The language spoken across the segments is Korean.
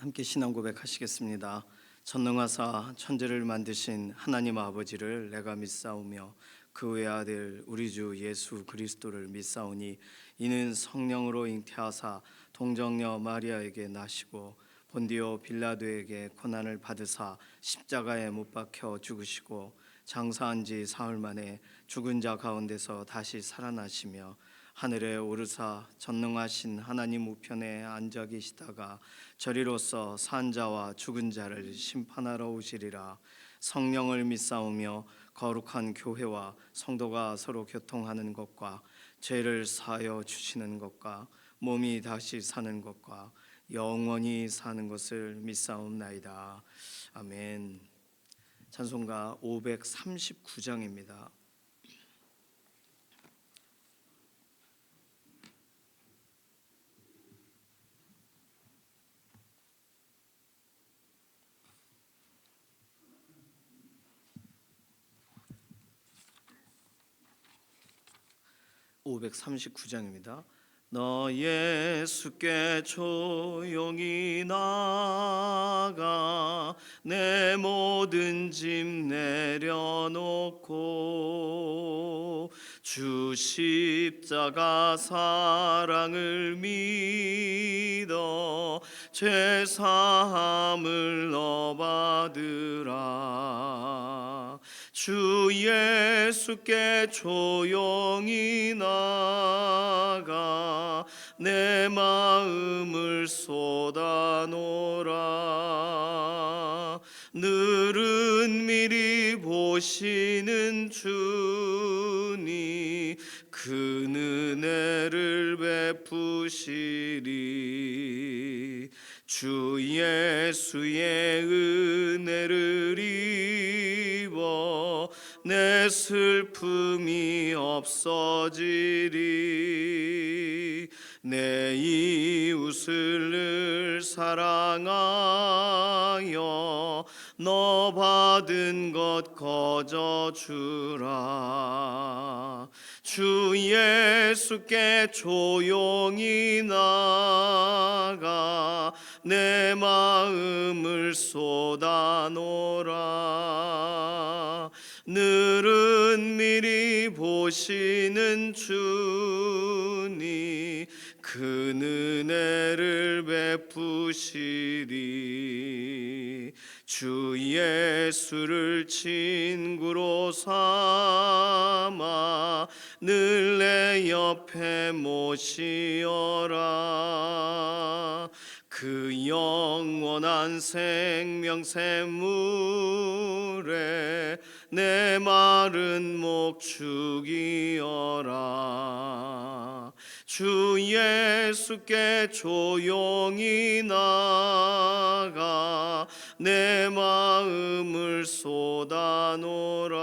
함께 신앙 고백하시겠습니다. 전능하사 천지를 만드신 하나님 아버지를 내가 믿사오며 그 외아들 우리 주 예수 그리스도를 믿사오니 이는 성령으로 잉태하사 동정녀 마리아에게 나시고 본디오 빌라도에게 고난을 받으사 십자가에 못 박혀 죽으시고 장사한 지 사흘 만에 죽은 자 가운데서 다시 살아나시며 하늘에 오르사 전능하신 하나님 우편에 앉아 계시다가 저리로서 산 자와 죽은 자를 심판하러 오시리라. 성령을 믿사오며 거룩한 교회와 성도가 서로 교통하는 것과 죄를 사하여 주시는 것과 몸이 다시 사는 것과 영원히 사는 것을 믿사옵나이다. 아멘. 찬송가 539장입니다. 539장입니다. 너 예수께 조용히 나가 내 모든 짐 내려놓고 주 십자가 사랑을 믿어 죄 사함을 너 받으라. 주 예수께 조용히 나가 내 마음을 쏟아놓으라. 늘은 미리 보시는 주니 그 은혜를 베푸시리. 주 예수의 은혜를 입어 내 슬픔이 없어지리. 내 이웃을 늘 사랑하여 너 받은 것 거저주라. 주 예수께 조용히 나가 내 마음을 쏟아놓으라. 늘은 미리 보시는 주니 그 은혜를 베푸시리. 주 예수를 친구로 삼아 늘 내 옆에 모시어라. 그 영원한 생명 샘물에 내 마른 목 죽이어라. 주 예수께 조용히 나가 내 마음을 쏟아놓으라.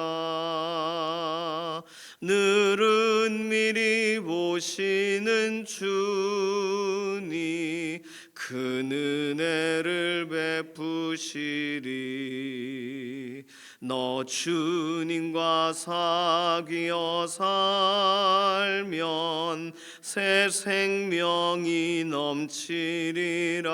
늘은 미리 보시는 주니 그 은혜를 베푸시리. 너 주님과 사귀어 살면 새 생명이 넘치리라.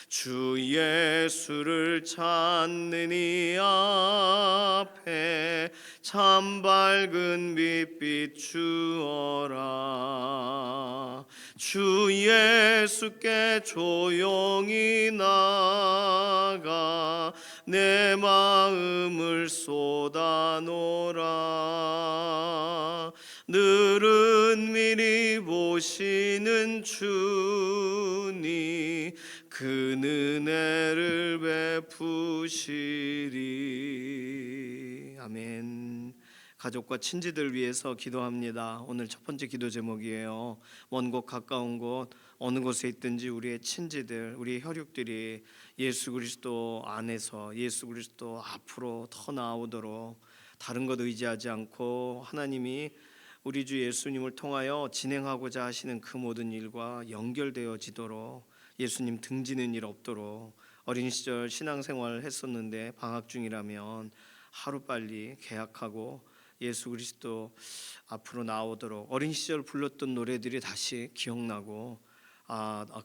주 예수를 찾는 이 앞에 참 밝은 빛 비추어라. 주 예수께 조용히 나가 내 마음을 쏟아놓으라. 늘은 미리 보시는 주니 그 은혜를 베푸시리. 아멘. 가족과 친지들 위해서 기도합니다. 오늘 첫 번째 기도 제목이에요. 먼 곳 가까운 곳 어느 곳에 있든지 우리의 친지들, 우리의 혈육들이 예수 그리스도 안에서 예수 그리스도 앞으로 더 나아오도록 다른 것 의지하지 않고 하나님이 우리 주 예수님을 통하여 진행하고자 하시는 그 모든 일과 연결되어지도록 예수님 등지는 일 없도록 어린 시절 신앙생활을 했었는데 방학 중이라면 하루빨리 개학하고 예수 그리스도 앞으로 나오도록 어린 시절 불렀던 노래들이 다시 기억나고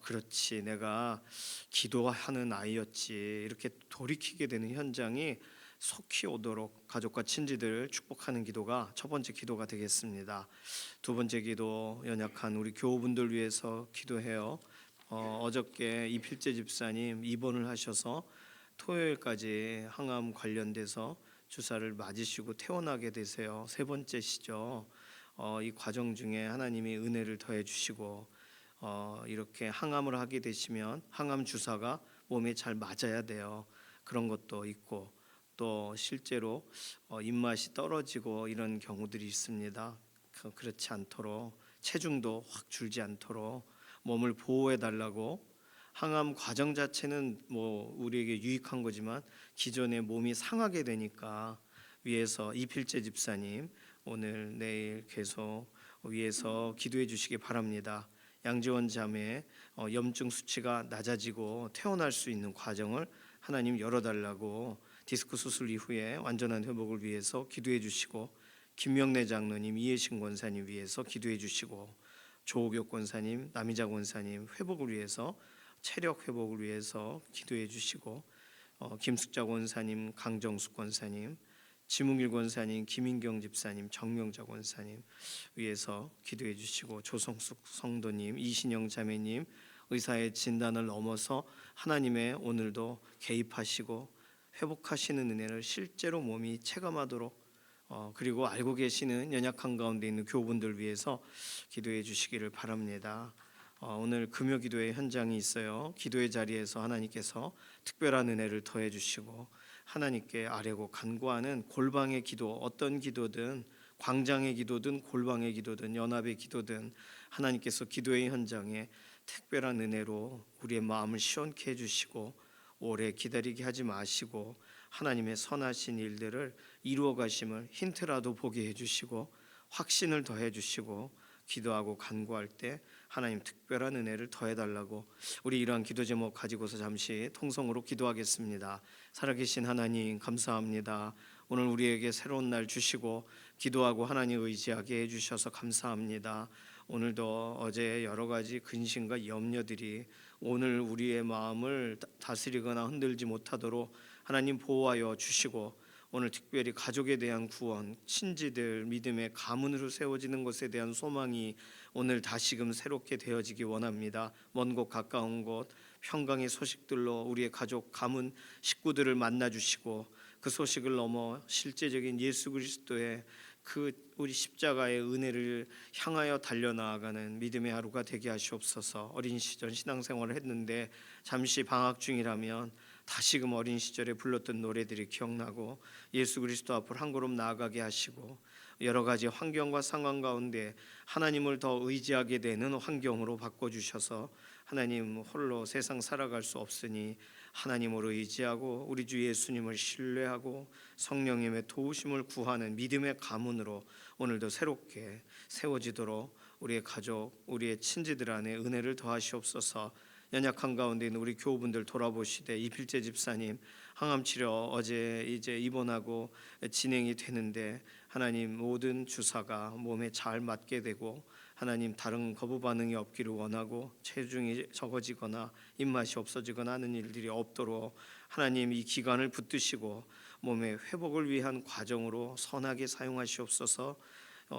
그렇지, 내가 기도하는 아이였지, 이렇게 돌이키게 되는 현장이 속히 오도록 가족과 친지들을 축복하는 기도가 첫 번째 기도가 되겠습니다. 두 번째 기도, 연약한 우리 교우분들 위해서 기도해요. 어저께 이필재 집사님 입원을 하셔서 토요일까지 항암 관련돼서 주사를 맞으시고 퇴원하게 되세요. 세 번째시죠. 이 과정 중에 하나님이 은혜를 더해 주시고 이렇게 항암을 하게 되시면 항암 주사가 몸에 잘 맞아야 돼요. 그런 것도 있고 또 실제로 입맛이 떨어지고 이런 경우들이 있습니다. 그렇지 않도록 체중도 확 줄지 않도록 몸을 보호해 달라고. 항암 과정 자체는 뭐 우리에게 유익한 거지만 기존에 몸이 상하게 되니까 위에서 이필재 집사님 오늘 내일 계속 위에서 기도해 주시기 바랍니다. 양지원 자매 염증 수치가 낮아지고 퇴원할 수 있는 과정을 하나님 열어달라고 디스크 수술 이후에 완전한 회복을 위해서 기도해 주시고, 김명래 장로님, 이해신 권사님 위해서 기도해 주시고, 조옥엽 권사님, 남희자 권사님 회복을 위해서, 체력 회복을 위해서 기도해 주시고, 김숙자 권사님, 강정숙 권사님, 지문길 권사님, 김인경 집사님, 정명자 권사님 위해서 기도해 주시고, 조성숙 성도님, 이신영 자매님 의사의 진단을 넘어서 하나님의 오늘도 개입하시고 회복하시는 은혜를 실제로 몸이 체감하도록, 그리고 알고 계시는 연약한 가운데 있는 교우분들 위해서 기도해 주시기를 바랍니다. 오늘 금요 기도의 현장이 있어요. 기도의 자리에서 하나님께서 특별한 은혜를 더해 주시고 하나님께 아뢰고 간구하는 골방의 기도, 어떤 기도든, 광장의 기도든 골방의 기도든 연합의 기도든 하나님께서 기도의 현장에 특별한 은혜로 우리의 마음을 시원케 해주시고 오래 기다리게 하지 마시고 하나님의 선하신 일들을 이루어 가심을 힌트라도 보게 해주시고 확신을 더해 주시고 기도하고 간구할 때 하나님 특별한 은혜를 더해달라고, 우리 이러한 기도 제목 가지고서 잠시 통성으로 기도하겠습니다. 살아계신 하나님 감사합니다. 오늘 우리에게 새로운 날 주시고 기도하고 하나님 의지하게 해주셔서 감사합니다. 오늘도 어제 여러 가지 근심과 염려들이 오늘 우리의 마음을 다스리거나 흔들지 못하도록 하나님 보호하여 주시고, 오늘 특별히 가족에 대한 구원, 친지들 믿음의 가문으로 세워지는 것에 대한 소망이 오늘 다시금 새롭게 되어지기 원합니다. 먼 곳 가까운 곳 평강의 소식들로 우리의 가족 가문 식구들을 만나 주시고 그 소식을 넘어 실제적인 예수 그리스도의 그 우리 십자가의 은혜를 향하여 달려나아가는 믿음의 하루가 되게 하시옵소서. 어린 시절 신앙생활을 했는데 잠시 방학 중이라면 다시금 어린 시절에 불렀던 노래들이 기억나고 예수 그리스도 앞으로 한 걸음 나아가게 하시고, 여러 가지 환경과 상황 가운데 하나님을 더 의지하게 되는 환경으로 바꿔주셔서 하나님 홀로 세상 살아갈 수 없으니 하나님을 의지하고 우리 주 예수님을 신뢰하고 성령님의 도우심을 구하는 믿음의 가문으로 오늘도 새롭게 세워지도록 우리의 가족, 우리의 친지들 안에 은혜를 더하시옵소서. 연약한 가운데 있는 우리 교우분들 돌아보시되 이필재 집사님 항암 치료 어제 이제 입원하고 진행이 되는데 하나님 모든 주사가 몸에 잘 맞게 되고 하나님 다른 거부 반응이 없기를 원하고 체중이 적어지거나 입맛이 없어지거나 하는 일들이 없도록 하나님 이 기간을 붙드시고 몸의 회복을 위한 과정으로 선하게 사용하시옵소서.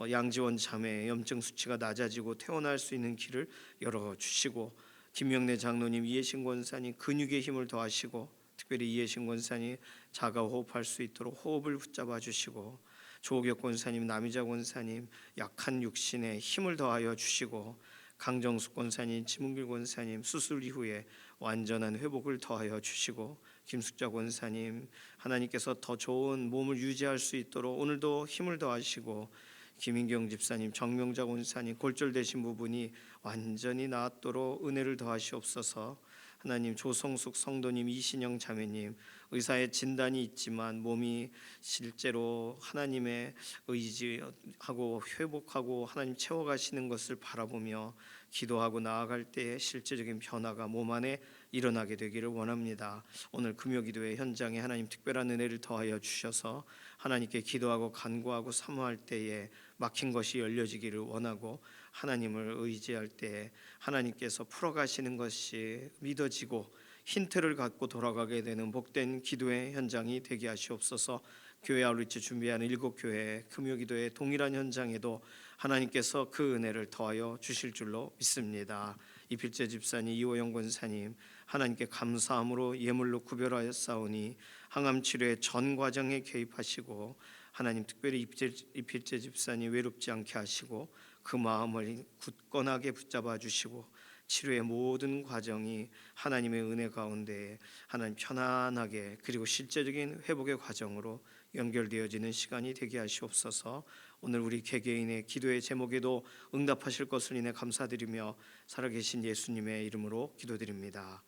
양지원 자매의 염증 수치가 낮아지고 퇴원할 수 있는 길을 열어주시고, 김명래 장로님, 이해신 권사님 근육의 힘을 더하시고 특별히 이해신 권사님 자가 호흡할 수 있도록 호흡을 붙잡아 주시고, 조옥엽 권사님, 남희자 권사님 약한 육신에 힘을 더하여 주시고, 강정숙 권사님, 지문길 권사님 수술 이후에 완전한 회복을 더하여 주시고, 김숙자 권사님 하나님께서 더 좋은 몸을 유지할 수 있도록 오늘도 힘을 더하시고, 김인경 집사님, 정명자 권사님 골절되신 부분이 완전히 나았도록 은혜를 더하시옵소서. 하나님 조성숙 성도님, 이신영 자매님 의사의 진단이 있지만 몸이 실제로 하나님의 의지하고 회복하고 하나님 채워가시는 것을 바라보며 기도하고 나아갈 때에 실제적인 변화가 몸 안에 일어나게 되기를 원합니다. 오늘 금요기도의 현장에 하나님 특별한 은혜를 더하여 주셔서 하나님께 기도하고 간구하고 사모할 때에 막힌 것이 열려지기를 원하고 하나님을 의지할 때 하나님께서 풀어가시는 것이 믿어지고 힌트를 갖고 돌아가게 되는 복된 기도의 현장이 되게 하시옵소서. 교회 아울리치 준비하는 7교회 금요기도의 동일한 현장에도 하나님께서 그 은혜를 더하여 주실 줄로 믿습니다. 이필재 집사님, 이호영 권사님, 하나님께 감사함으로 예물로 구별하였사오니 항암 치료의 전 과정에 개입하시고 하나님 특별히 이필재 집사님 외롭지 않게 하시고 그 마음을 굳건하게 붙잡아 주시고 치료의 모든 과정이 하나님의 은혜 가운데 하나님 편안하게 그리고 실제적인 회복의 과정으로 연결되어지는 시간이 되게 하시옵소서. 오늘 우리 개개인의 기도의 제목에도 응답하실 것을 인해 감사드리며 살아계신 예수님의 이름으로 기도드립니다.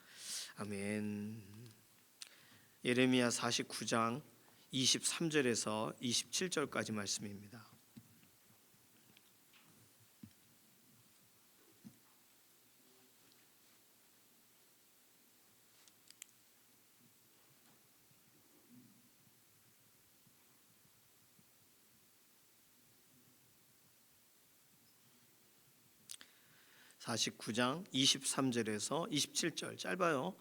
아멘. 예레미야 49장 23절에서 27절까지 말씀입니다. 49장 23절에서 27절 짧아요.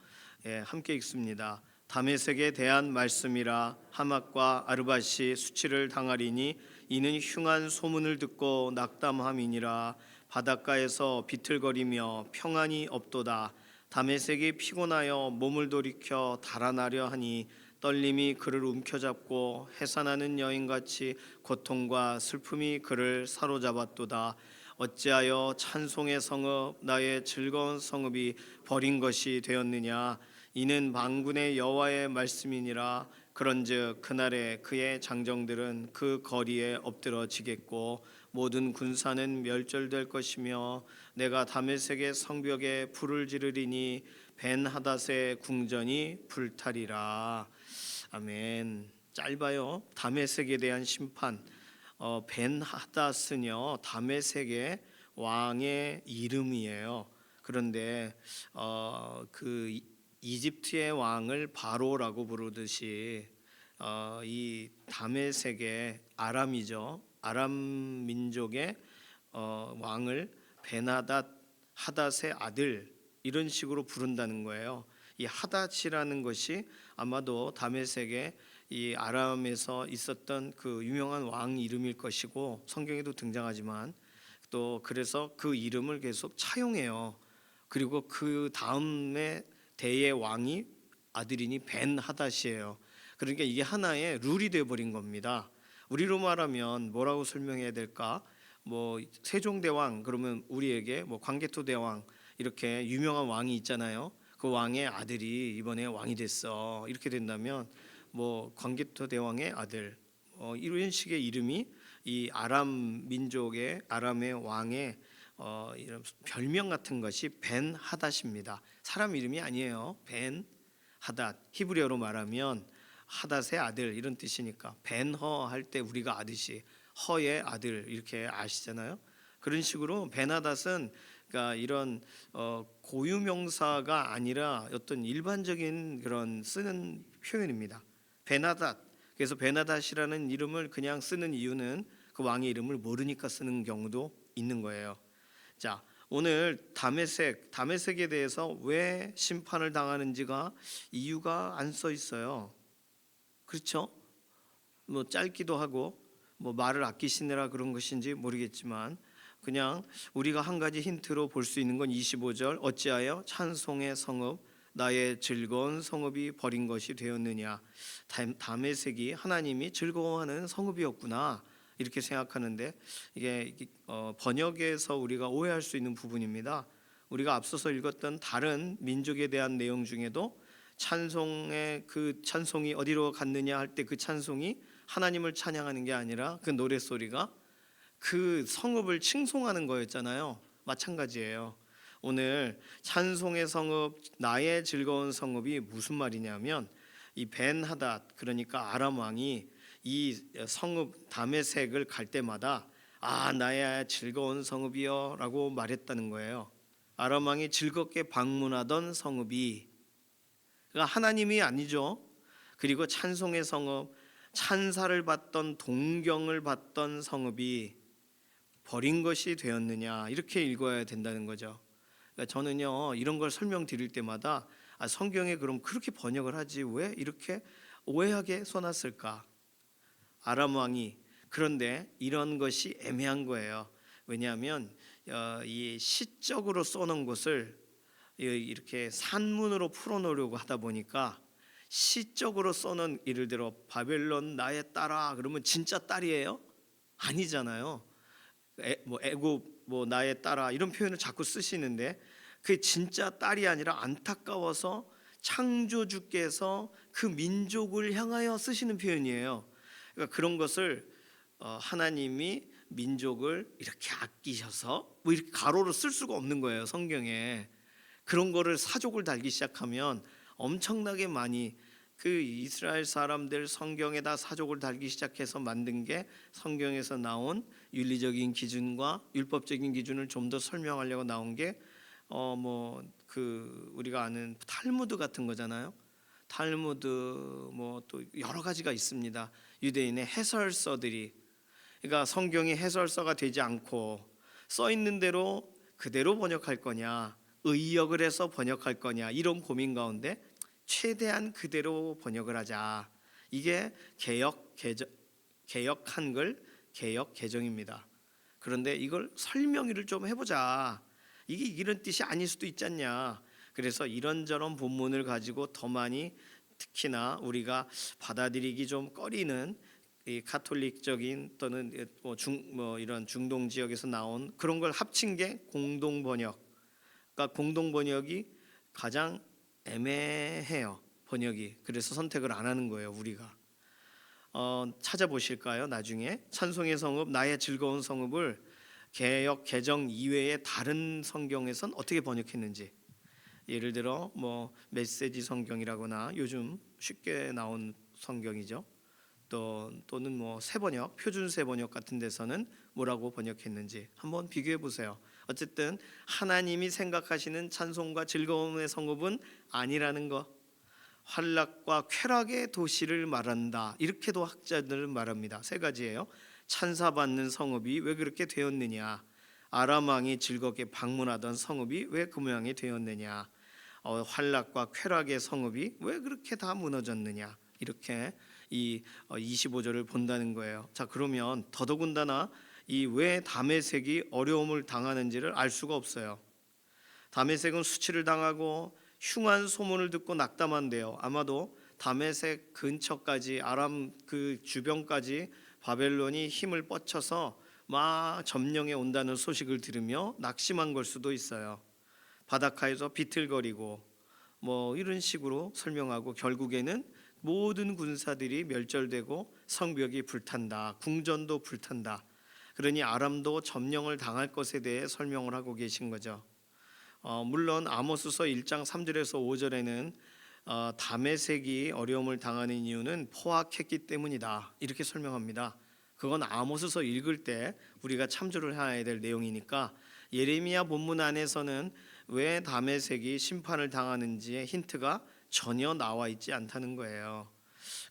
함께 읽습니다. 다메섹에 대한 말씀이라 하맛과 아르밧이 수치를 당하리니 이는 흉한 소문을 듣고 낙담함이니라. 바닷가에서 비틀거리며 평안이 없도다. 다메섹이 피곤하여 몸을 돌이켜 달아나려 하니 떨림이 그를 움켜잡고 해산하는 여인같이 고통과 슬픔이 그를 사로잡았도다. 어찌하여 찬송의 성읍 나의 즐거운 성읍이 버린 것이 되었느냐. 이는 만군의 여호와의 말씀이니라. 그런즉 그날에 그의 장정들은 그 거리에 엎드러지겠고 모든 군사는 멸절될 것이며 내가 다메섹의 성벽에 불을 지르리니 벤하닷의 궁전이 불타리라. 아멘. 짧아요. 다메섹에 대한 심판. 벤하닷은요 다메섹의 왕의 이름이에요. 그런데 그 이집트의 왕을 바로라고 부르듯이 이 다메섹의 아람이죠. 아람 민족의 왕을 하닷의 아들 이런 식으로 부른다는 거예요. 이 하닷이라는 것이 아마도 다메섹의 이 아람에서 있었던 그 유명한 왕 이름일 것이고 성경에도 등장하지만 또 그래서 그 이름을 계속 차용해요. 그리고 그 다음에 대의 왕이 아들이니 벤하닷이에요. 그러니까 이게 하나의 룰이 되어버린 겁니다. 우리로 말하면 뭐라고 설명해야 될까? 뭐 세종대왕 그러면 우리에게 뭐 광개토대왕 이렇게 유명한 왕이 있잖아요. 그 왕의 아들이 이번에 왕이 됐어. 이렇게 된다면 뭐 광개토대왕의 아들 이런 식의 이름이 이 아람 민족의 아람의 왕의 이런 별명 같은 것이 벤하닷입니다. 사람 이름이 아니에요. 벤하닷 히브리어로 말하면 하닷의 아들 이런 뜻이니까 벤허 할 때 우리가 아듯이 허의 아들 이렇게 아시잖아요. 그런 식으로 벤하닷은 그러니까 이런 고유명사가 아니라 어떤 일반적인 그런 쓰는 표현입니다. 벤하닷. 그래서 벤하닷이라는 이름을 그냥 쓰는 이유는 그 왕의 이름을 모르니까 쓰는 경우도 있는 거예요. 자, 오늘 다메섹에 대해서 왜 심판을 당하는지가 이유가 안 써 있어요. 그렇죠? 뭐 짧기도 하고 뭐 말을 아끼시느라 그런 것인지 모르겠지만 그냥 우리가 한 가지 힌트로 볼 수 있는 건 25절 어찌하여 찬송의 성읍 나의 즐거운 성읍이 버린 것이 되었느냐. 다메섹이 하나님이 즐거워하는 성읍이었구나 이렇게 생각하는데 이게 번역에서 우리가 오해할 수 있는 부분입니다. 우리가 앞서서 읽었던 다른 민족에 대한 내용 중에도 그 찬송이 어디로 갔느냐 할 때 그 찬송이 하나님을 찬양하는 게 아니라 그 노랫소리가 그 성읍을 칭송하는 거였잖아요. 마찬가지예요. 오늘 찬송의 성읍 나의 즐거운 성읍이 무슨 말이냐면 이 벤하닷 그러니까 아람 왕이 이 성읍 다메섹을 갈 때마다 나의 즐거운 성읍이여 라고 말했다는 거예요. 아람 왕이 즐겁게 방문하던 성읍이 그러니까 하나님이 아니죠. 그리고 찬송의 성읍 찬사를 받던 동경을 받던 성읍이 버린 것이 되었느냐 이렇게 읽어야 된다는 거죠. 그러니까 저는요 이런 걸 설명드릴 때마다 성경에 그럼 그렇게 번역을 하지 왜 이렇게 오해하게 써놨을까? 아람 왕이 그런데 이런 것이 애매한 거예요. 왜냐하면 이 시적으로 써놓은 것을 이렇게 산문으로 풀어놓으려고 하다 보니까 시적으로 써놓은 예를 들어 바벨론 나의 딸아 그러면 진짜 딸이에요? 아니잖아요. 뭐 애굽 뭐 나의 딸아 이런 표현을 자꾸 쓰시는데 그게 진짜 딸이 아니라 안타까워서 창조주께서 그 민족을 향하여 쓰시는 표현이에요. 그러니까 그런 것을 하나님이 민족을 이렇게 아끼셔서 뭐 이렇게 가로로 쓸 수가 없는 거예요 성경에. 그런 거를 사족을 달기 시작하면 엄청나게 많이 그 이스라엘 사람들 성경에다 사족을 달기 시작해서 만든 게 성경에서 나온 윤리적인 기준과 율법적인 기준을 좀 더 설명하려고 나온 게 뭐 그 우리가 아는 탈무드 같은 거잖아요. 탈무드 뭐 또 여러 가지가 있습니다. 유대인의 해설서들이 그러니까 성경이 해설서가 되지 않고 써 있는 대로 그대로 번역할 거냐 의역을 해서 번역할 거냐 이런 고민 가운데 최대한 그대로 번역을 하자. 이게 개역 한글 개역 개정입니다. 그런데 이걸 설명을 좀 해보자. 이게 이런 뜻이 아닐 수도 있지 않냐. 그래서 이런저런 본문을 가지고 더 많이 특히나 우리가 받아들이기 좀 꺼리는 이 카톨릭적인 또는 뭐 이런 중동 지역에서 나온 그런 걸 합친 게 공동 번역. 그러니까 공동 번역이 가장 애매해요. 번역이. 그래서 선택을 안 하는 거예요. 우리가 찾아보실까요? 나중에 찬송의 성읍 나의 즐거운 성읍을 개역 개정 이외의 다른 성경에선 어떻게 번역했는지. 예를 들어 뭐 메시지 성경이라거나 요즘 쉽게 나온 성경이죠. 또는 뭐 새번역, 표준 새번역 같은 데서는 뭐라고 번역했는지 한번 비교해 보세요. 어쨌든 하나님이 생각하시는 찬송과 즐거움의 성읍은 아니라는 거. 환락과 쾌락의 도시를 말한다. 이렇게도 학자들은 말합니다. 세 가지예요. 찬사받는 성읍이 왜 그렇게 되었느냐? 아람 왕이 즐겁게 방문하던 성읍이 왜 그 모양이 되었느냐? 환락과 쾌락의 성읍이 왜 그렇게 다 무너졌느냐? 이렇게 이 25절을 본다는 거예요. 자, 그러면 더더군다나 이 왜 다메섹이 어려움을 당하는지를 알 수가 없어요. 다메섹은 수치를 당하고 흉한 소문을 듣고 낙담한대요. 아마도 다메섹 근처까지 아람 그 주변까지 바벨론이 힘을 뻗쳐서 막 점령해 온다는 소식을 들으며 낙심한 걸 수도 있어요. 바닷가에서 비틀거리고 뭐 이런 식으로 설명하고 결국에는 모든 군사들이 멸절되고 성벽이 불탄다. 궁전도 불탄다. 그러니 아람도 점령을 당할 것에 대해 설명을 하고 계신 거죠. 물론 아모스서 1장 3절에서 5절에는 다메섹이 어려움을 당하는 이유는 포악했기 때문이다. 이렇게 설명합니다. 그건 아모스서 읽을 때 우리가 참조를 해야 될 내용이니까 예레미야 본문 안에서는 왜 다메섹이 심판을 당하는지의 힌트가 전혀 나와 있지 않다는 거예요.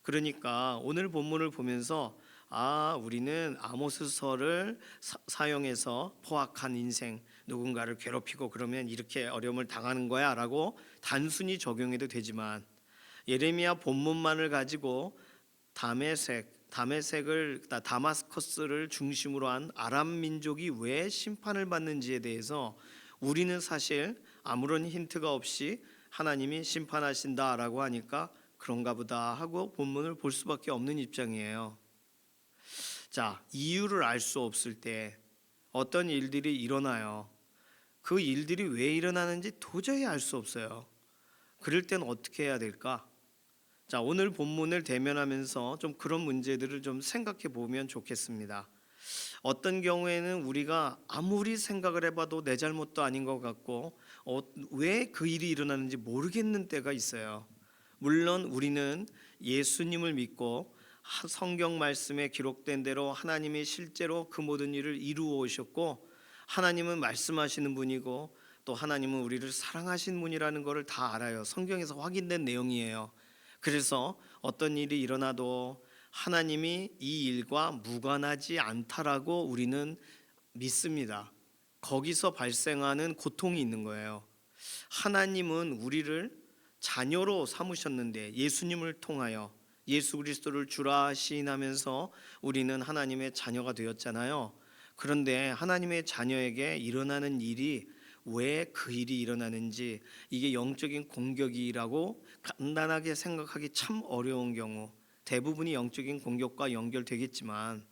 그러니까 오늘 본문을 보면서 우리는 아모스서를 사용해서 포악한 인생, 누군가를 괴롭히고 그러면 이렇게 어려움을 당하는 거야 라고 단순히 적용해도 되지만 예레미야 본문만을 가지고 다마스커스를 중심으로 한 아람 민족이 왜 심판을 받는지에 대해서 우리는 사실 아무런 힌트가 없이 하나님이 심판하신다라고 하니까 그런가 보다 하고 본문을 볼 수밖에 없는 입장이에요. 자, 이유를 알 수 없을 때 어떤 일들이 일어나요. 그 일들이 왜 일어나는지 도저히 알 수 없어요. 그럴 땐 어떻게 해야 될까? 자, 오늘 본문을 대면하면서 좀 그런 문제들을 좀 생각해 보면 좋겠습니다. 어떤 경우에는 우리가 아무리 생각을 해봐도 내 잘못도 아닌 것 같고 왜 그 일이 일어나는지 모르겠는 때가 있어요. 물론 우리는 예수님을 믿고 성경 말씀에 기록된 대로 하나님이 실제로 그 모든 일을 이루어 오셨고 하나님은 말씀하시는 분이고 또 하나님은 우리를 사랑하신 분이라는 것을 다 알아요. 성경에서 확인된 내용이에요. 그래서 어떤 일이 일어나도 하나님이 이 일과 무관하지 않다라고 우리는 믿습니다. 거기서 발생하는 고통이 있는 거예요. 하나님은 우리를 자녀로 삼으셨는데 예수님을 통하여 예수 그리스도를 주라 시인하면서 우리는 하나님의 자녀가 되었잖아요. 그런데 하나님의 자녀에게 일어나는 일이 왜 그 일이 일어나는지, 이게 영적인 공격이라고 간단하게 생각하기 참 어려운 경우, 대부분이 영적인 공격과 연결되겠지만,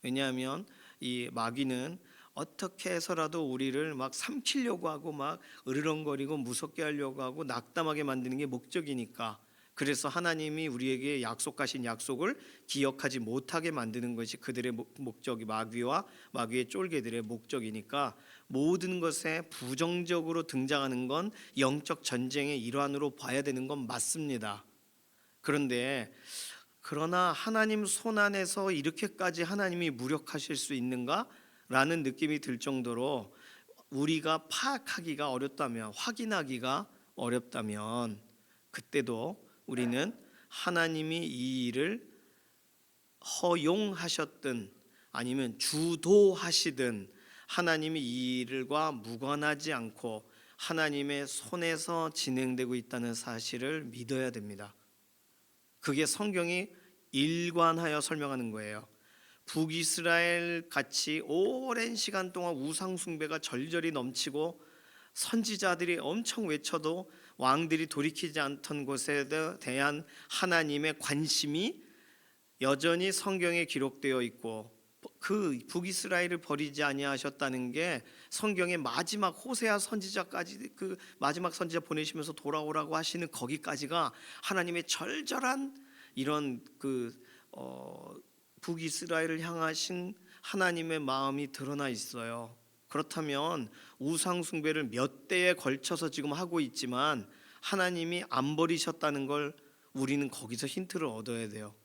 왜냐하면 이 마귀는 어떻게 해서라도 우리를 막 삼키려고 하고 막 으르렁거리고 무섭게 하려고 하고 낙담하게 만드는 게 목적이니까, 그래서 하나님이 우리에게 약속하신 약속을 기억하지 못하게 만드는 것이 그들의 목적이, 마귀와 마귀의 쫄개들의 목적이니까 모든 것에 부정적으로 등장하는 건 영적 전쟁의 일환으로 봐야 되는 건 맞습니다. 그러나 하나님 손 안에서 이렇게까지 하나님이 무력하실 수 있는가? 라는 느낌이 들 정도로 우리가 파악하기가 어렵다면, 확인하기가 어렵다면, 그때도 우리는 하나님이 이 일을 허용하셨든 아니면 주도하시든 하나님이 이 일과 무관하지 않고 하나님의 손에서 진행되고 있다는 사실을 믿어야 됩니다. 그게 성경이 일관하여 설명하는 거예요. 북이스라엘 같이 오랜 시간 동안 우상 숭배가 절절히 넘치고 선지자들이 엄청 외쳐도 왕들이 돌이키지 않던 곳에 대한 하나님의 관심이 여전히 성경에 기록되어 있고, 그 북이스라엘을 버리지 아니하셨다는 게 성경의 마지막 호세아 선지자까지, 그 마지막 선지자 보내시면서 돌아오라고 하시는 거기까지가 하나님의 절절한 이런 북이스라엘을 향하신 하나님의 마음이 드러나 있어요. 그렇다면 우상 숭배를 몇 대에 걸쳐서 지금 하고 있지만 하나님이 안 버리셨다는 걸 우리는 거기서 힌트를 얻어야 돼요.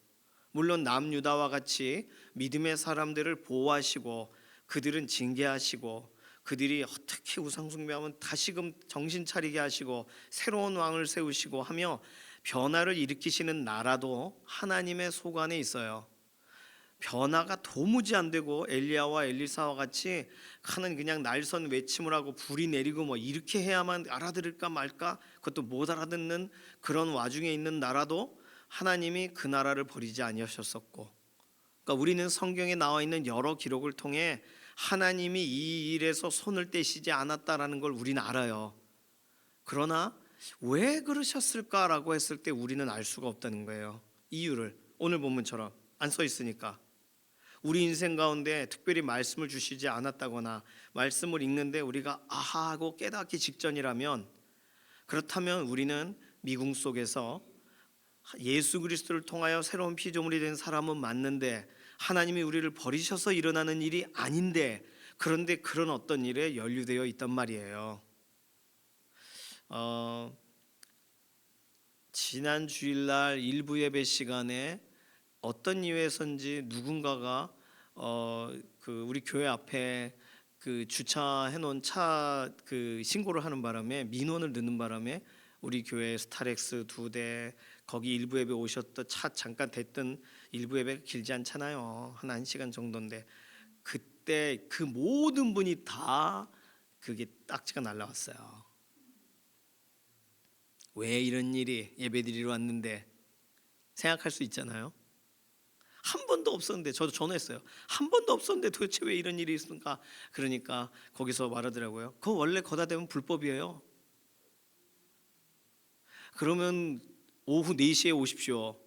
물론 남유다와 같이 믿음의 사람들을 보호하시고 그들은 징계하시고, 그들이 어떻게 우상 숭배하면 다시금 정신 차리게 하시고 새로운 왕을 세우시고 하며 변화를 일으키시는 나라도 하나님의 소관에 있어요. 변화가 도무지 안 되고 엘리야와 엘리사와 같이 하는 그냥 날선 외침을 하고 불이 내리고 뭐 이렇게 해야만 알아들을까 말까, 그것도 못 알아듣는 그런 와중에 있는 나라도 하나님이 그 나라를 버리지 아니하셨었고, 그러니까 우리는 성경에 나와 있는 여러 기록을 통해 하나님이 이 일에서 손을 떼시지 않았다라는 걸 우리는 알아요. 그러나 왜 그러셨을까라고 했을 때 우리는 알 수가 없다는 거예요. 이유를 오늘 본문처럼 안 써 있으니까. 우리 인생 가운데 특별히 말씀을 주시지 않았다거나 말씀을 읽는데 우리가 아하 하고 깨닫기 직전이라면, 그렇다면 우리는 미궁 속에서 예수 그리스도를 통하여 새로운 피조물이 된 사람은 맞는데 하나님이 우리를 버리셔서 일어나는 일이 아닌데, 그런데 그런 어떤 일에 연루되어 있단 말이에요. 지난 주일날 일부 예배 시간에 어떤 이유에선지 누군가가 우리 교회 앞에 그 주차해 놓은 차 신고를 하는 바람에, 민원을 넣는 바람에 우리 교회 스타렉스 2대, 거기 일부 예배 오셨던 차 잠깐 됐던, 일부 예배가 길지 않잖아요. 한 1시간 정도인데 그때 그 모든 분이 다 그게 딱지가 날라왔어요. 왜 이런 일이, 예배드리러 왔는데 생각할 수 있잖아요. 한 번도 없었는데, 저도 전화했어요. 한 번도 없었는데 도대체 왜 이런 일이 있습니까? 그러니까 거기서 말하더라고요. 그거 원래 거다 대면 불법이에요. 그러면 오후 4시에 오십시오.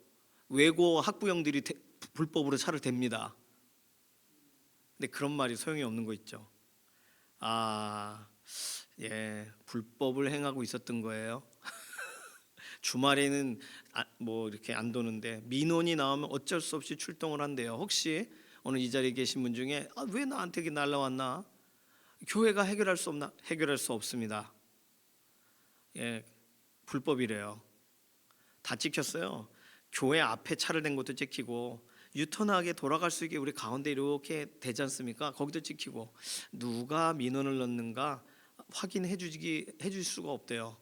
외고 학부형들이 불법으로 차를 댑니다. 근데 그런 말이 소용이 없는 거 있죠. 불법을 행하고 있었던 거예요. 주말에는 뭐 이렇게 안 도는데 민원이 나오면 어쩔 수 없이 출동을 한대요. 혹시 오늘 이 자리에 계신 분 중에 왜 나한테 이게 날라왔나? 교회가 해결할 수 없나? 해결할 수 없습니다. 불법이래요. 다 찍혔어요. 교회 앞에 차를 댄 것도 찍히고, 유턴하게 돌아갈 수 있게 우리 가운데 이렇게 되지 않습니까? 거기도 찍히고, 누가 민원을 넣는가 확인해 줄 수가 없대요.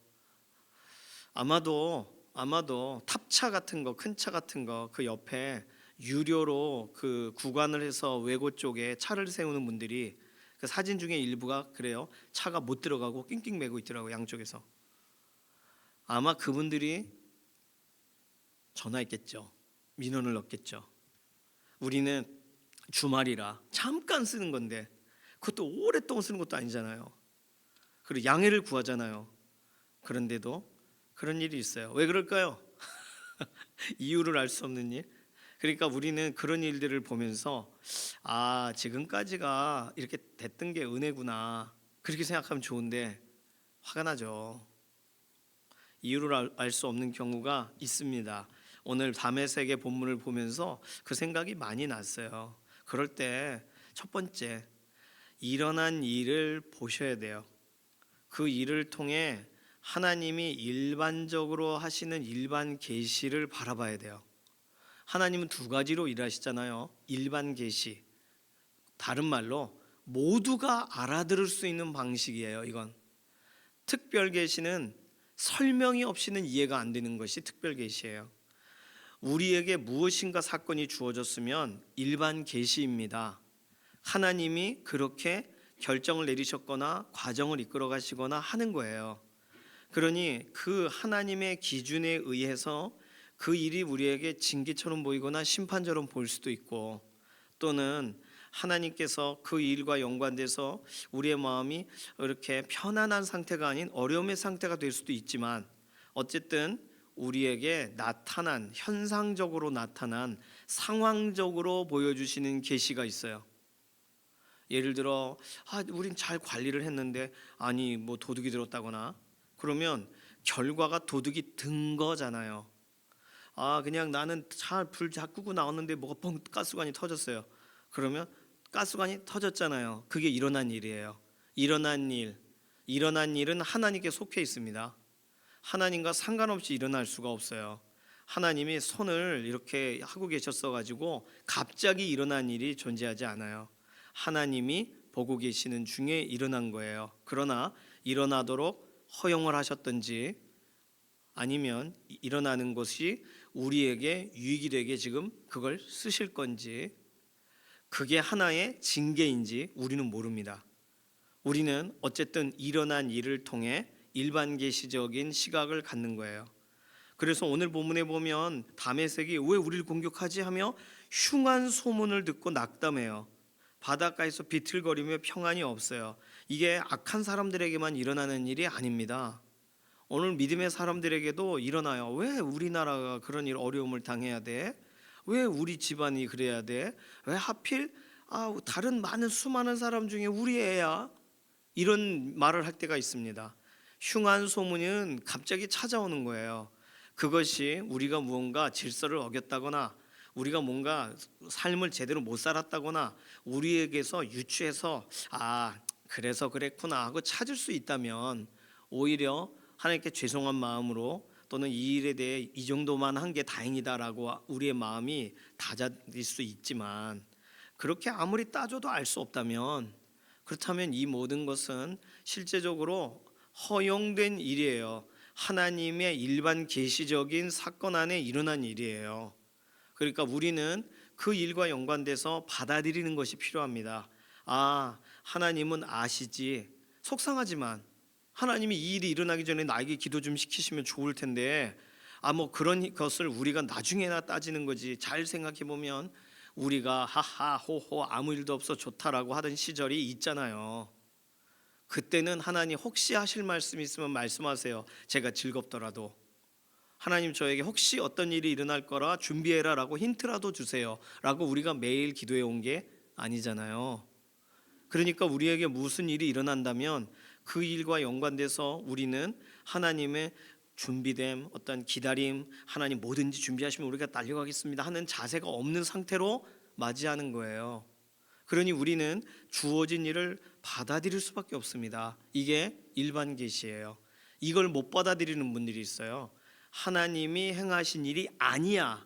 아마도 탑차 같은 거, 큰 차 같은 거 그 옆에 유료로 그 구간을 해서 외고 쪽에 차를 세우는 분들이 그 사진 중에 일부가 그래요. 차가 못 들어가고 낑낑 매고 있더라고요, 양쪽에서. 아마 그분들이 전화했겠죠. 민원을 넣겠죠. 우리는 주말이라 잠깐 쓰는 건데 그것도 오랫동안 쓰는 것도 아니잖아요. 그리고 양해를 구하잖아요. 그런데도 그런 일이 있어요. 왜 그럴까요? 이유를 알 수 없는 일. 그러니까 우리는 그런 일들을 보면서 지금까지가 이렇게 됐던 게 은혜구나, 그렇게 생각하면 좋은데 화가 나죠. 이유를 알 수 없는 경우가 있습니다. 오늘 다메섹의 본문을 보면서 그 생각이 많이 났어요. 그럴 때 첫 번째, 일어난 일을 보셔야 돼요. 그 일을 통해 하나님이 일반적으로 하시는 일반 계시를 바라봐야 돼요. 하나님은 두 가지로 일하시잖아요. 일반 계시, 다른 말로 모두가 알아들을 수 있는 방식이에요. 이건 특별 계시는 설명이 없이는 이해가 안 되는 것이 특별 계시예요. 우리에게 무엇인가 사건이 주어졌으면 일반 계시입니다. 하나님이 그렇게 결정을 내리셨거나 과정을 이끌어 가시거나 하는 거예요. 그러니 그 하나님의 기준에 의해서 그 일이 우리에게 징계처럼 보이거나 심판처럼 보일 수도 있고, 또는 하나님께서 그 일과 연관돼서 우리의 마음이 이렇게 편안한 상태가 아닌 어려움의 상태가 될 수도 있지만, 어쨌든 우리에게 나타난, 현상적으로 나타난, 상황적으로 보여주시는 계시가 있어요. 예를 들어 우린 잘 관리를 했는데 뭐 도둑이 들었다거나, 그러면 결과가 도둑이 든 거잖아요. 그냥 나는 잘 불 다 끄고 나왔는데 뭐가 뻥 가스관이 터졌어요. 그러면 가스관이 터졌잖아요. 그게 일어난 일이에요. 일어난 일은 하나님께 속해 있습니다. 하나님과 상관없이 일어날 수가 없어요. 하나님이 손을 이렇게 하고 계셨어 가지고 갑자기 일어난 일이 존재하지 않아요. 하나님이 보고 계시는 중에 일어난 거예요. 그러나 일어나도록 허용을 하셨든지, 아니면 일어나는 것이 우리에게 유익이 되게 지금 그걸 쓰실 건지, 그게 하나의 징계인지 우리는 모릅니다. 우리는 어쨌든 일어난 일을 통해 일반 계시적인 시각을 갖는 거예요. 그래서 오늘 본문에 보면 다메섹이 왜 우리를 공격하지 하며 흉한 소문을 듣고 낙담해요. 바닷가에서 비틀거리며 평안이 없어요. 이게 악한 사람들에게만 일어나는 일이 아닙니다. 오늘 믿음의 사람들에게도 일어나요. 왜 우리나라가 그런 어려움을 당해야 돼? 왜 우리 집안이 그래야 돼? 왜 하필 다른 수많은 사람 중에 우리 애야? 이런 말을 할 때가 있습니다. 흉한 소문은 갑자기 찾아오는 거예요. 그것이 우리가 무언가 질서를 어겼다거나, 우리가 뭔가 삶을 제대로 못 살았다거나, 우리에게서 유추해서 그래서 그랬구나 하고 찾을 수 있다면 오히려 하나님께 죄송한 마음으로, 또는 이 일에 대해 이 정도만 한 게 다행이다라고 우리의 마음이 다잡릴 수 있지만, 그렇게 아무리 따져도 알 수 없다면, 그렇다면 이 모든 것은 실제적으로 허용된 일이에요. 하나님의 일반 계시적인 사건 안에 일어난 일이에요. 그러니까 우리는 그 일과 연관돼서 받아들이는 것이 필요합니다. 하나님은 아시지. 속상하지만 하나님이 이 일이 일어나기 전에 나에게 기도 좀 시키시면 좋을 텐데, 그런 것을 우리가 나중에나 따지는 거지. 잘 생각해 보면 우리가 하하 호호 아무 일도 없어 좋다라고 하던 시절이 있잖아요. 그때는 하나님 혹시 하실 말씀 있으면 말씀하세요. 제가 즐겁더라도. 하나님 저에게 혹시 어떤 일이 일어날 거라 준비해라 라고 힌트라도 주세요 라고 우리가 매일 기도해 온 게 아니잖아요. 그러니까 우리에게 무슨 일이 일어난다면 그 일과 연관돼서 우리는 하나님의 준비됨, 어떤 기다림, 하나님 뭐든지 준비하시면 우리가 달려가겠습니다 하는 자세가 없는 상태로 맞이하는 거예요. 그러니 우리는 주어진 일을 받아들일 수밖에 없습니다. 이게 일반 계시예요. 이걸 못 받아들이는 분들이 있어요. 하나님이 행하신 일이 아니야,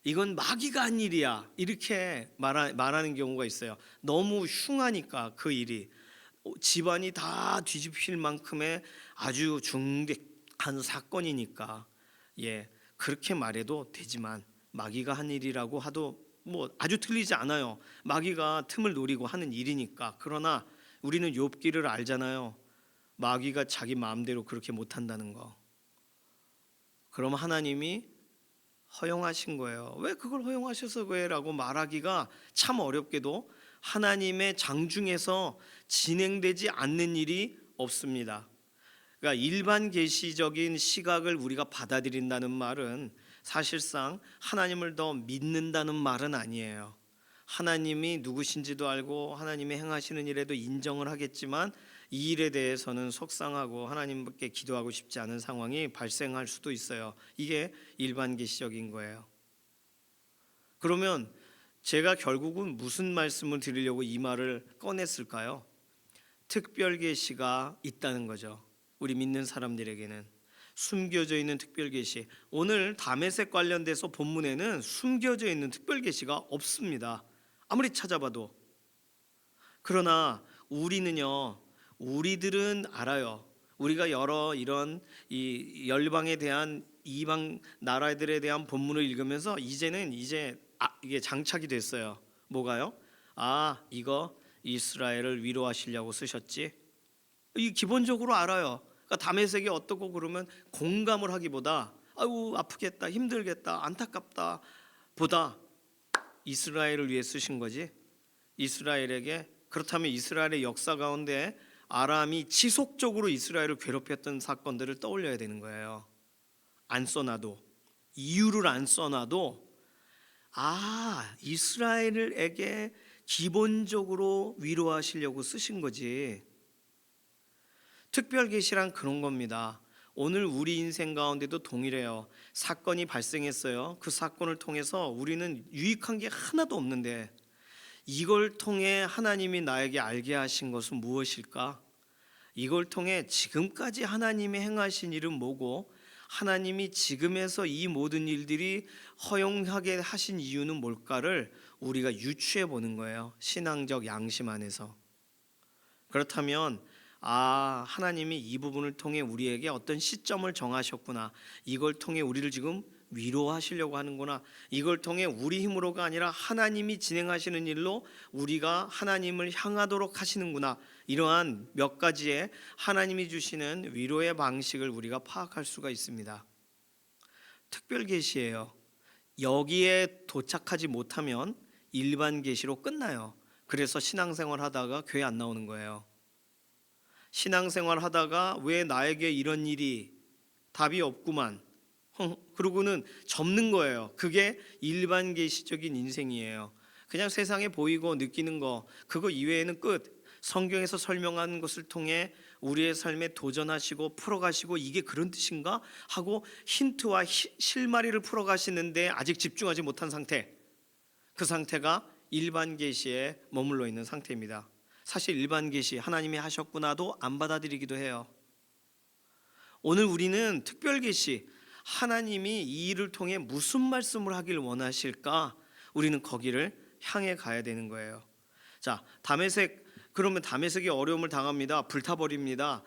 이건 마귀가 한 일이야, 이렇게 말하는 경우가 있어요. 너무 흉하니까 그 일이 집안이 다 뒤집힐 만큼의 아주 중대한 사건이니까 그렇게 말해도 되지만, 마귀가 한 일이라고 뭐 아주 틀리지 않아요. 마귀가 틈을 노리고 하는 일이니까. 그러나 우리는 욥기를 알잖아요. 마귀가 자기 마음대로 그렇게 못한다는 거. 그럼 하나님이 허용하신 거예요. 왜 그걸 허용하셔서 그래? 라고 말하기가 참 어렵게도 하나님의 장중에서 진행되지 않는 일이 없습니다. 그러니까 일반 계시적인 시각을 우리가 받아들인다는 말은 사실상 하나님을 더 믿는다는 말은 아니에요. 하나님이 누구신지도 알고 하나님이 행하시는 일에도 인정을 하겠지만 이 일에 대해서는 속상하고 하나님께 기도하고 싶지 않은 상황이 발생할 수도 있어요. 이게 일반 계시적인 거예요. 그러면 제가 결국은 무슨 말씀을 드리려고 이 말을 꺼냈을까요? 특별 계시가 있다는 거죠. 우리 믿는 사람들에게는 숨겨져 있는 특별 계시. 오늘 다메섹 관련돼서 본문에는 숨겨져 있는 특별 계시가 없습니다. 아무리 찾아봐도. 그러나 우리들은 알아요. 우리가 여러 이런 이 열방에 대한 이방 나라들에 대한 본문을 읽으면서 이제 이게 장착이 됐어요. 뭐가요? 이거 이스라엘을 위로하시려고 쓰셨지. 이 기본적으로 알아요. 그러니까 다메섹이 어떻고 그러면 공감을 하기보다 아이고 아프겠다, 힘들겠다, 안타깝다 보다 이스라엘을 위해 쓰신 거지. 이스라엘에게. 그렇다면 이스라엘의 역사 가운데 아람이 지속적으로 이스라엘을 괴롭혔던 사건들을 떠올려야 되는 거예요. 안 써놔도, 이유를 안 써놔도 이스라엘에게 기본적으로 위로하시려고 쓰신 거지. 특별 계시란 그런 겁니다. 오늘 우리 인생 가운데도 동일해요. 사건이 발생했어요. 그 사건을 통해서 우리는 유익한 게 하나도 없는데 이걸 통해 하나님이 나에게 알게 하신 것은 무엇일까? 이걸 통해 지금까지 하나님이 행하신 일은 뭐고 하나님이 지금에서 이 모든 일들이 허용하게 하신 이유는 뭘까를 우리가 유추해 보는 거예요. 신앙적 양심 안에서. 그렇다면 하나님이 이 부분을 통해 우리에게 어떤 시점을 정하셨구나. 이걸 통해 우리를 지금 위로하시려고 하는구나. 이걸 통해 우리 힘으로가 아니라 하나님이 진행하시는 일로 우리가 하나님을 향하도록 하시는구나. 이러한 몇 가지의 하나님이 주시는 위로의 방식을 우리가 파악할 수가 있습니다. 특별 계시예요. 여기에 도착하지 못하면 일반 계시로 끝나요. 그래서 신앙생활 하다가 교회 안 나오는 거예요. 신앙생활 하다가 왜 나에게 이런 일이 답이 없구만. 그러고는 접는 거예요. 그게 일반 계시적인 인생이에요. 그냥 세상에 보이고 느끼는 거 그거 이외에는 끝. 성경에서 설명하는 것을 통해 우리의 삶에 도전하시고 풀어가시고 이게 그런 뜻인가 하고 힌트와 실마리를 풀어가시는데 아직 집중하지 못한 상태. 그 상태가 일반 계시에 머물러 있는 상태입니다. 사실 일반 계시 하나님이 하셨구나도 안 받아들이기도 해요. 오늘 우리는 특별 계시 하나님이 이 일을 통해 무슨 말씀을 하길 원하실까? 우리는 거기를 향해 가야 되는 거예요. 자, 그러면 다메섹이 어려움을 당합니다. 불타버립니다.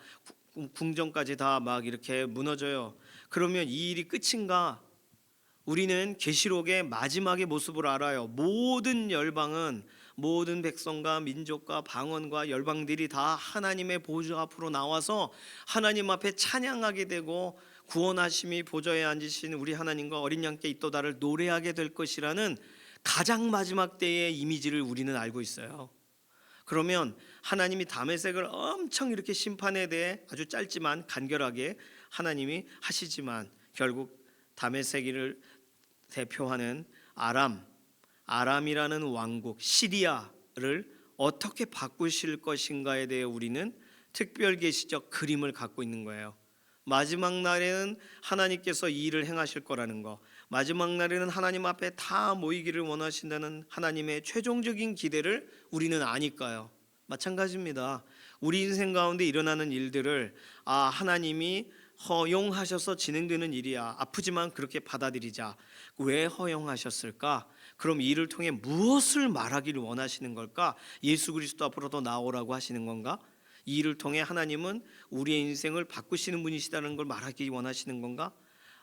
궁전까지 다 막 이렇게 무너져요. 그러면 이 일이 끝인가? 우리는 계시록의 마지막의 모습을 알아요. 모든 열방은 모든 백성과 민족과 방언과 열방들이 다 하나님의 보좌 앞으로 나와서 하나님 앞에 찬양하게 되고 구원하심이 보좌에 앉으신 우리 하나님과 어린 양께 이또다를 노래하게 될 것이라는 가장 마지막 때의 이미지를 우리는 알고 있어요. 그러면 하나님이 다메섹을 엄청 이렇게 심판에 대해 아주 짧지만 간결하게 하나님이 하시지만 결국 다메섹을 대표하는 아람이라는 왕국 시리아를 어떻게 바꾸실 것인가에 대해 우리는 특별 계시적 그림을 갖고 있는 거예요. 마지막 날에는 하나님께서 이 일을 행하실 거라는 거, 마지막 날에는 하나님 앞에 다 모이기를 원하신다는 하나님의 최종적인 기대를 우리는 아니까요. 마찬가지입니다. 우리 인생 가운데 일어나는 일들을 하나님이 허용하셔서 진행되는 일이야. 아프지만 그렇게 받아들이자. 왜 허용하셨을까? 그럼 이 일을 통해 무엇을 말하기를 원하시는 걸까? 예수 그리스도 앞으로 더 나오라고 하시는 건가? 이 일을 통해 하나님은 우리의 인생을 바꾸시는 분이시다는 걸 말하기 원하시는 건가?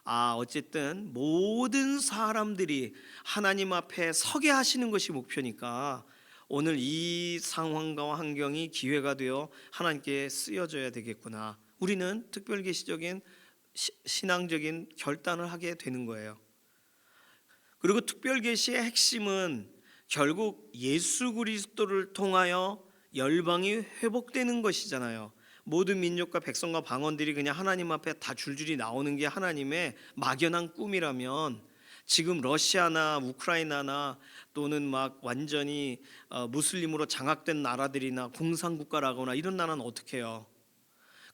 어쨌든 모든 사람들이 하나님 앞에 서게 하시는 것이 목표니까 오늘 이 상황과 환경이 기회가 되어 하나님께 쓰여져야 되겠구나. 우리는 특별계시적인 신앙적인 결단을 하게 되는 거예요. 그리고 특별계시의 핵심은 결국 예수 그리스도를 통하여 열방이 회복되는 것이잖아요. 모든 민족과 백성과 방언들이 그냥 하나님 앞에 다 줄줄이 나오는 게 하나님의 막연한 꿈이라면 지금 러시아나 우크라이나나 또는 막 완전히 무슬림으로 장악된 나라들이나 공산국가라거나 이런 나라는 어떻게 해요?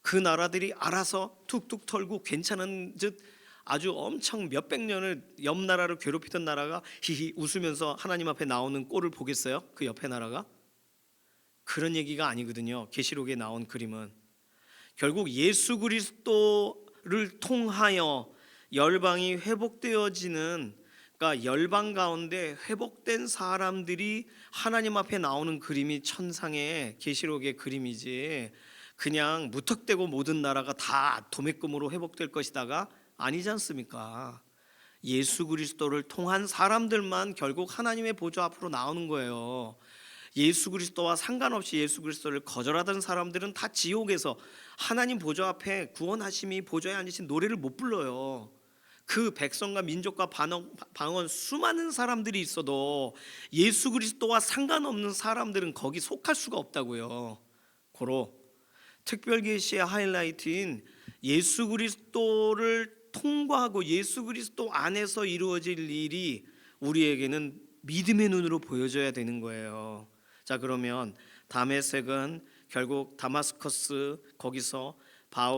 그 나라들이 알아서 툭툭 털고 괜찮은 듯 아주 엄청 몇백 년을 옆 나라를 괴롭히던 나라가 히히 웃으면서 하나님 앞에 나오는 꼴을 보겠어요? 그 옆에 나라가? 그런 얘기가 아니거든요. 계시록에 나온 그림은 결국 예수 그리스도를 통하여 열방이 회복되어지는, 그러니까 열방 가운데 회복된 사람들이 하나님 앞에 나오는 그림이 천상의 계시록의 그림이지, 그냥 무턱대고 모든 나라가 다 도매금으로 회복될 것이다가 아니지 않습니까? 예수 그리스도를 통한 사람들만 결국 하나님의 보좌 앞으로 나오는 거예요. 예수 그리스도와 상관없이 예수 그리스도를 거절하던 사람들은 다 지옥에서 하나님 보좌 앞에 구원하심이 보좌에 앉으신 노래를 못 불러요. 그 백성과 민족과 방언 수많은 사람들이 있어도 예수 그리스도와 상관없는 사람들은 거기 속할 수가 없다고요. 고로 특별계시의 하이라이트인 예수 그리스도를 통과하고 예수 그리스도 안에서 이루어질 일이 우리에게는 믿음의 눈으로 보여져야 되는 거예요. 자, 그러면 다메섹은 결국 다마스커스, 거기서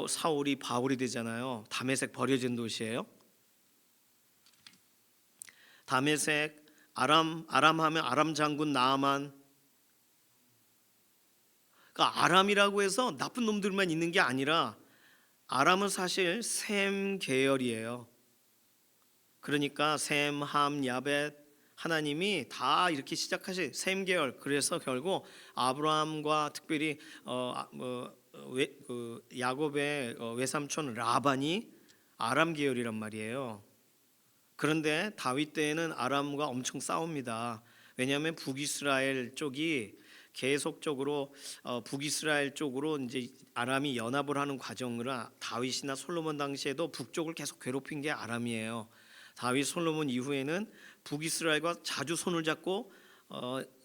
사울이 바울이 되잖아요. 다메섹 버려진 도시예요. 다메섹, 아람 하면 아람 장군 나아만. 그러니까 아람이라고 해서 나쁜 놈들만 있는 게 아니라 아람은 사실 셈 계열이에요. 그러니까 셈, 함, 야벳, 하나님이 다 이렇게 시작하신 셈 계열. 그래서 결국 아브라함과 특별히 야곱의 외삼촌 라반이 아람 계열이란 말이에요. 그런데 다윗 때에는 아람과 엄청 싸웁니다. 왜냐하면 북이스라엘 쪽이 계속적으로 북이스라엘 쪽으로 이제 아람이 연합을 하는 과정을 다윗이나 솔로몬 당시에도 북쪽을 계속 괴롭힌 게 아람이에요. 다윗 솔로몬 이후에는 북이스라엘과 자주 손을 잡고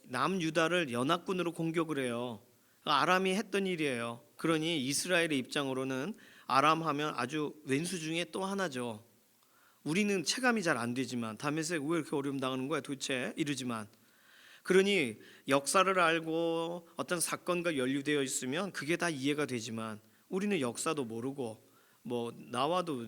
남유다를 연합군으로 공격을 해요. 아람이 했던 일이에요. 그러니 이스라엘의 입장으로는 아람 하면 아주 왼수 중에 또 하나죠. 우리는 체감이 잘 안 되지만 다메섹 왜 이렇게 어려움 당하는 거야 도대체 이러지만, 그러니 역사를 알고 어떤 사건과 연루되어 있으면 그게 다 이해가 되지만 우리는 역사도 모르고 뭐 나와도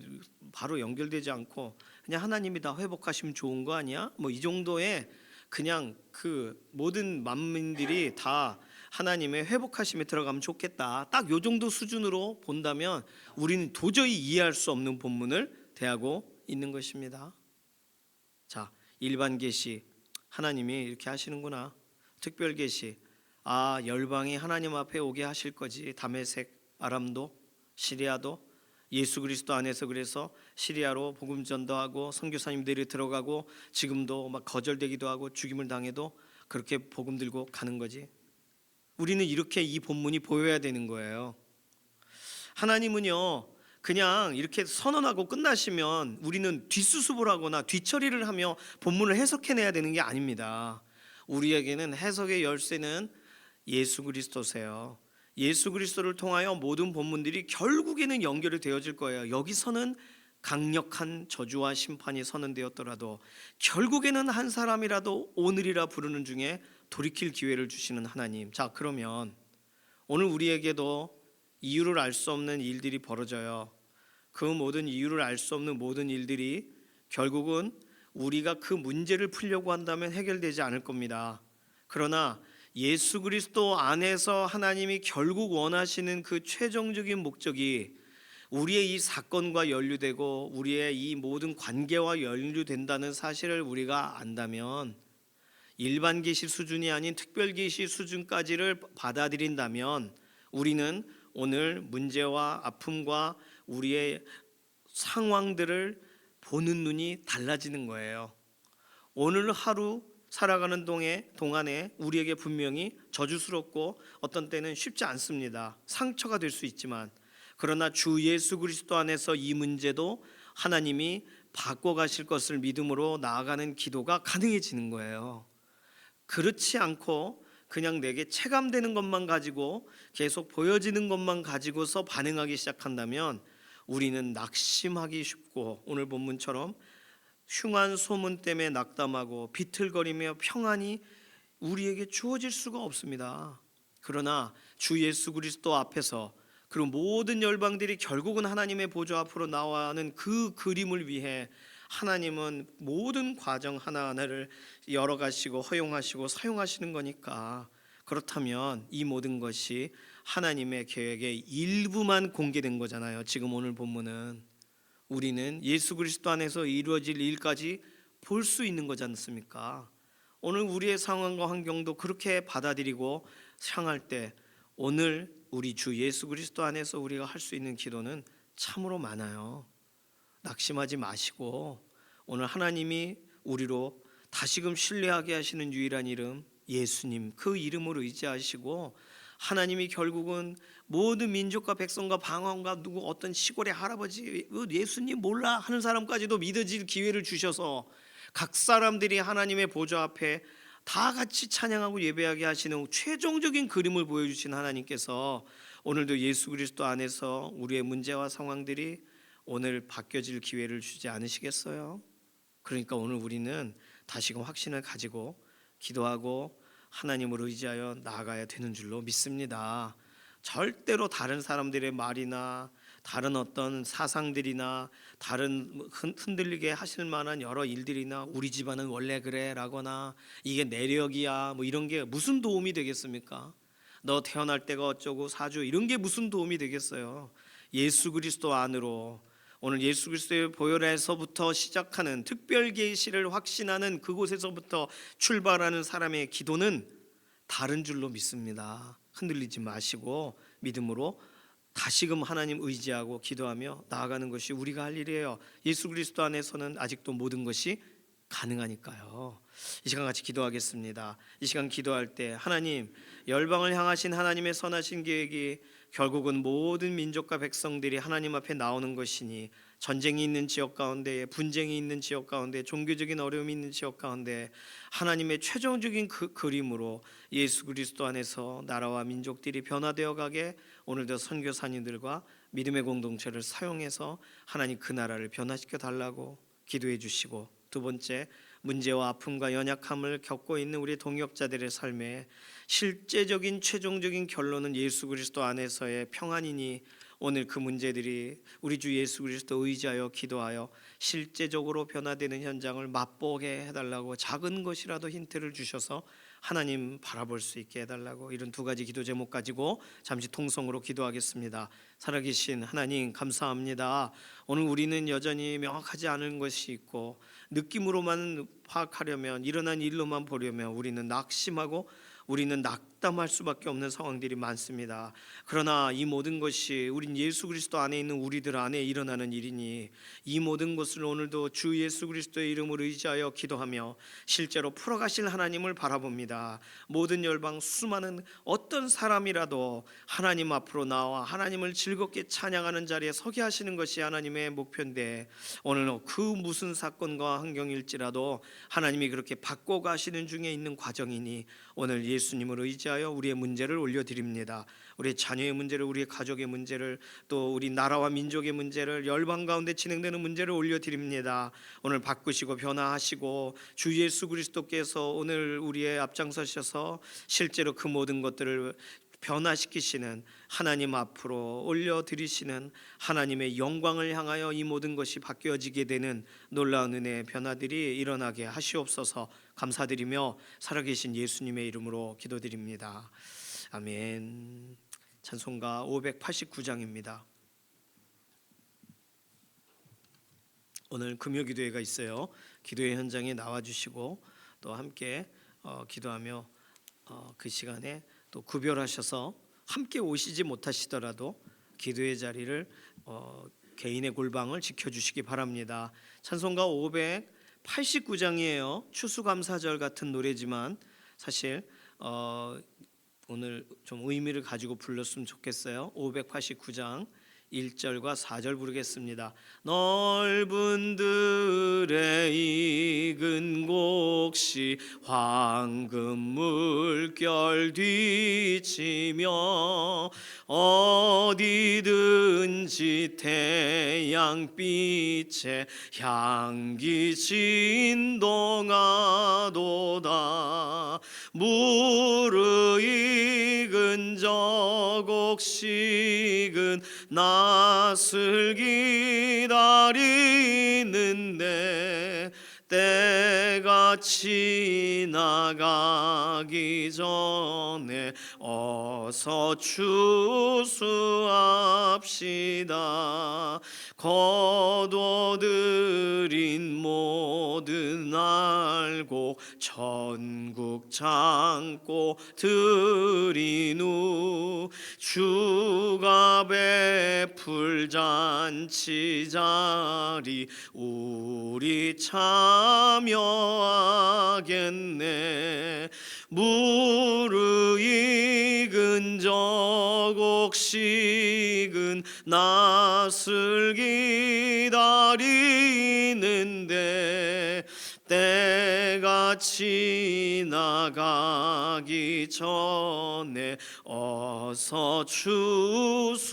바로 연결되지 않고 그냥 하나님이 다 회복하시면 좋은 거 아니야? 뭐 이 정도의 그냥 그 모든 만민들이 다 하나님의 회복하심에 들어가면 좋겠다. 딱 요 정도 수준으로 본다면 우리는 도저히 이해할 수 없는 본문을 대하고 있는 것입니다. 자, 일반 계시 하나님이 이렇게 하시는구나. 특별 계시 열방이 하나님 앞에 오게 하실 거지. 다메섹, 아람도, 시리아도 예수 그리스도 안에서 그래서 시리아로 복음 전도하고 선교사님들이 들어가고 지금도 막 거절되기도 하고 죽임을 당해도 그렇게 복음 들고 가는 거지. 우리는 이렇게 이 본문이 보여야 되는 거예요. 하나님은요 그냥 이렇게 선언하고 끝나시면 우리는 뒷수습을 하거나 뒷처리를 하며 본문을 해석해내야 되는 게 아닙니다. 우리에게는 해석의 열쇠는 예수 그리스도세요. 예수 그리스도를 통하여 모든 본문들이 결국에는 연결이 되어질 거예요. 여기서는 강력한 저주와 심판이 선언되었더라도 결국에는 한 사람이라도 오늘이라 부르는 중에 돌이킬 기회를 주시는 하나님. 자, 그러면 오늘 우리에게도 이유를 알 수 없는 일들이 벌어져요. 그 모든 이유를 알 수 없는 모든 일들이 결국은 우리가 그 문제를 풀려고 한다면 해결되지 않을 겁니다. 그러나 예수 그리스도 안에서 하나님이 결국 원하시는 그 최종적인 목적이 우리의 이 사건과 연루되고 우리의 이 모든 관계와 연루된다는 사실을 우리가 안다면, 일반 계시 수준이 아닌 특별 계시 수준까지를 받아들인다면 우리는 오늘 문제와 아픔과 우리의 상황들을 보는 눈이 달라지는 거예요. 오늘 하루 살아가는 동안에 우리에게 분명히 저주스럽고 어떤 때는 쉽지 않습니다. 상처가 될 수 있지만, 그러나 주 예수 그리스도 안에서 이 문제도 하나님이 바꿔가실 것을 믿음으로 나아가는 기도가 가능해지는 거예요. 그렇지 않고 그냥 내게 체감되는 것만 가지고 계속 보여지는 것만 가지고서 반응하기 시작한다면 우리는 낙심하기 쉽고, 오늘 본문처럼 흉한 소문 때문에 낙담하고 비틀거리며 평안이 우리에게 주어질 수가 없습니다. 그러나 주 예수 그리스도 앞에서, 그리고 모든 열방들이 결국은 하나님의 보좌 앞으로 나와는 그 그림을 위해 하나님은 모든 과정 하나하나를 열어가시고 허용하시고 사용하시는 거니까, 그렇다면 이 모든 것이 하나님의 계획의 일부만 공개된 거잖아요. 지금 오늘 본문은 우리는 예수 그리스도 안에서 이루어질 일까지 볼 수 있는 거지 않습니까? 오늘 우리의 상황과 환경도 그렇게 받아들이고 향할 때, 오늘 우리 주 예수 그리스도 안에서 우리가 할 수 있는 기도는 참으로 많아요. 낙심하지 마시고, 오늘 하나님이 우리로 다시금 신뢰하게 하시는 유일한 이름 예수님, 그 이름으로 의지하시고, 하나님이 결국은 모든 민족과 백성과 방언과 누구 어떤 시골의 할아버지 예수님 몰라 하는 사람까지도 믿어질 기회를 주셔서 각 사람들이 하나님의 보좌 앞에 다 같이 찬양하고 예배하게 하시는 최종적인 그림을 보여주신 하나님께서 오늘도 예수 그리스도 안에서 우리의 문제와 상황들이 오늘 바뀌어질 기회를 주지 않으시겠어요? 그러니까 오늘 우리는 다시금 확신을 가지고 기도하고 하나님을 의지하여 나아가야 되는 줄로 믿습니다. 절대로 다른 사람들의 말이나 다른 어떤 사상들이나 다른 흔들리게 하실 만한 여러 일들이나 우리 집안은 원래 그래 라거나 이게 내력이야 뭐 이런 게 무슨 도움이 되겠습니까? 너 태어날 때가 어쩌고 사주 이런 게 무슨 도움이 되겠어요? 예수 그리스도 안으로, 오늘 예수 그리스도의 보혈에서부터 시작하는 특별 계시를 확신하는 그곳에서부터 출발하는 사람의 기도는 다른 줄로 믿습니다. 흔들리지 마시고 믿음으로 다시금 하나님 의지하고 기도하며 나아가는 것이 우리가 할 일이에요. 예수 그리스도 안에서는 아직도 모든 것이 가능하니까요. 이 시간 같이 기도하겠습니다. 이 시간 기도할 때 하나님, 열방을 향하신 하나님의 선하신 계획이 결국은 모든 민족과 백성들이 하나님 앞에 나오는 것이니, 전쟁이 있는 지역 가운데, 분쟁이 있는 지역 가운데, 종교적인 어려움이 있는 지역 가운데 하나님의 최종적인 그림으로 예수 그리스도 안에서 나라와 민족들이 변화되어 가게 오늘도 선교사님들과 믿음의 공동체를 사용해서 하나님 그 나라를 변화시켜 달라고 기도해 주시고, 두 번째, 문제와 아픔과 연약함을 겪고 있는 우리 동역자들의 삶에 실제적인 최종적인 결론은 예수 그리스도 안에서의 평안이니, 오늘 그 문제들이 우리 주 예수 그리스도 의지하여 기도하여 실제적으로 변화되는 현장을 맛보게 해달라고, 작은 것이라도 힌트를 주셔서 하나님 바라볼 수 있게 해달라고, 이런 두 가지 기도 제목 가지고 잠시 통성으로 기도하겠습니다. 살아계신 하나님 감사합니다. 오늘 우리는 여전히 명확하지 않은 것이 있고 느낌으로만 파악하려면, 일어난 일로만 보려면 우리는 낙심하고 우리는 낙담할 수밖에 없는 상황들이 많습니다. 그러나 이 모든 것이 우린 예수 그리스도 안에 있는 우리들 안에 일어나는 일이니, 이 모든 것을 오늘도 주 예수 그리스도의 이름으로 의지하여 기도하며 실제로 풀어가실 하나님을 바라봅니다. 모든 열방 수많은 어떤 사람이라도 하나님 앞으로 나와 하나님을 즐겁게 찬양하는 자리에 서게 하시는 것이 하나님의 목표인데, 오늘 그 무슨 사건과 환경일지라도 하나님이 그렇게 바꿔가시는 중에 있는 과정이니, 오늘 예수님을 의지하여 우리의 문제를 올려드립니다. 우리의 자녀의 문제를, 우리의 가족의 문제를, 또 우리 나라와 민족의 문제를, 열방 가운데 진행되는 문제를 올려드립니다. 오늘 바꾸시고 변화하시고 주 예수 그리스도께서 오늘 우리의 앞장서셔서 실제로 그 모든 것들을 변화시키시는, 하나님 앞으로 올려드리시는 하나님의 영광을 향하여 이 모든 것이 바뀌어지게 되는 놀라운 은혜의 변화들이 일어나게 하시옵소서. 감사드리며 살아계신 예수님의 이름으로 기도드립니다. 아멘. 찬송가 589장입니다. 오늘 금요기도회가 있어요. 기도회 현장에 나와주시고 또 함께 기도하며 그 시간에 또 구별하셔서 함께 오시지 못하시더라도 기도의 자리를 개인의 골방을 지켜주시기 바랍니다. 찬송가 589장이에요. 추수감사절 같은 노래지만 사실 오늘 좀 의미를 가지고 불렀으면 좋겠어요. 589장 1절과 4절 부르겠습니다. 넓은 들에 익은 곡시 황금 물결 뒤치며 어디든지 태양빛에 향기 진동하도다. 무르익은 저 곡식은 낫을 기다리는데 때가 지나가기 전에 어서 추수합시다. 거둬들인 모든 알곡 전국 창고 들인 후 주가 베풀 잔치 자리 우리 참여하겠네. 무르익은 저 곡식은 낫을 기다리는데 때가 지나가기 전에 어서 추수합시다.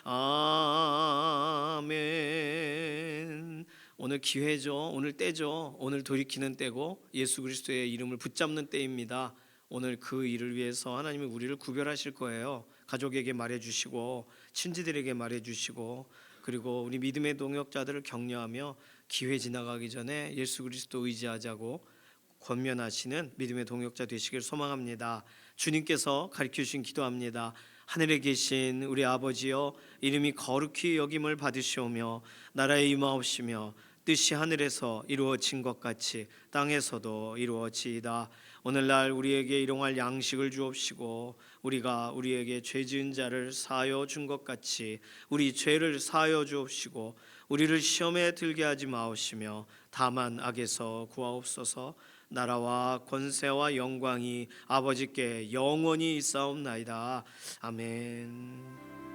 아멘. 오늘 기회죠. 오늘 때죠. 오늘 돌이키는 때고 예수 그리스도의 이름을 붙잡는 때입니다. 오늘 그 일을 위해서 하나님이 우리를 구별하실 거예요. 가족에게 말해주시고 친지들에게 말해주시고 그리고 우리 믿음의 동역자들을 격려하며 기회 지나가기 전에 예수 그리스도 의지하자고 권면하시는 믿음의 동역자 되시길 소망합니다. 주님께서 가르쳐주신 기도합니다. 하늘에 계신 우리 아버지여, 이름이 거룩히 여김을 받으시오며 나라의 임하옵시며 뜻이 하늘에서 이루어진 것 같이 땅에서도 이루어지이다. 오늘날 우리에게 일용할 양식을 주옵시고 우리가 우리에게 죄 지은 자를 사하여 준 것 같이 우리 죄를 사하여 주옵시고 우리를 시험에 들게 하지 마옵시며 다만 악에서 구하옵소서. 나라와 권세와 영광이 아버지께 영원히 있사옵나이다. 아멘.